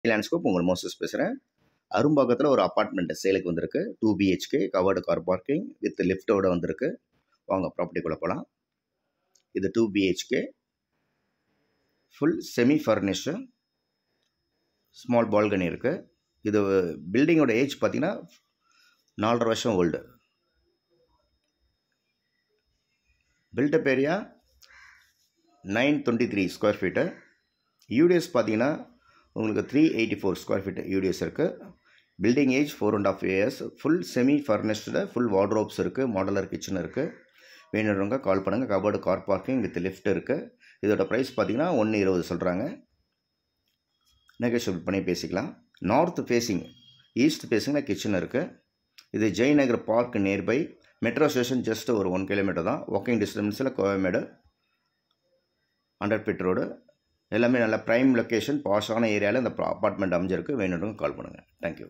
Landscape உங்கள் Moses பேசுகிறேன். அரும்பாக்கத்தில் ஒரு அப்பார்ட்மெண்ட் சேலுக்கு வந்திருக்கு. 2 BHK covered car parking with லிஃப்டோட வந்திருக்கு. வாங்க ப்ராப்பர்ட்டிக்குள்ளே போகலாம். இது 2 BHK full semi furnished, small balcony இருக்குது. இது பில்டிங்கோட ஏஜ் பார்த்தீங்கன்னா 4.5 வருஷம் old. Built up area 923 square feet. UDS பார்த்தீங்கன்னா உங்களுக்கு 384 ஸ்கொயர் ஃபீட்டு யூடிஎஸ் இருக்குது. Building age 4.5 years. Full semi ஃபர்னிஷ்டில் ஃபுல் வார்ட்ரோப்ஸ் இருக்குது. மாடலர் கிச்சன் இருக்குது. வேணுறவங்க கால் பண்ணுங்கள். Covered car parking with lift இருக்குது. இதோட ப்ரைஸ் பார்த்தீங்கன்னா 1.20 சொல்கிறாங்க. நெகோஷியபிள் பண்ணி பேசிக்கலாம். நார்த் ஃபேஸிங், ஈஸ்ட் ஃபேஸிங்கில் கிச்சன் இருக்குது. இது Jayanagar park nearby. Metro station just ஒரு 1 கிலோமீட்டர் தான். வாக்கிங் டிஸ்டன்ஸில் கோயம்பேடு 100 ஃபீட் ரோடு. எல்லாமே நல்ல ப்ரைம் லொக்கேஷன், பாஷான ஏரியாவில் இந்த அப்பார்ட்மெண்ட் அமைஞ்சிருக்கு. வேணுன்றவங்க கால் பண்ணுங்கள். தேங்க்யூ.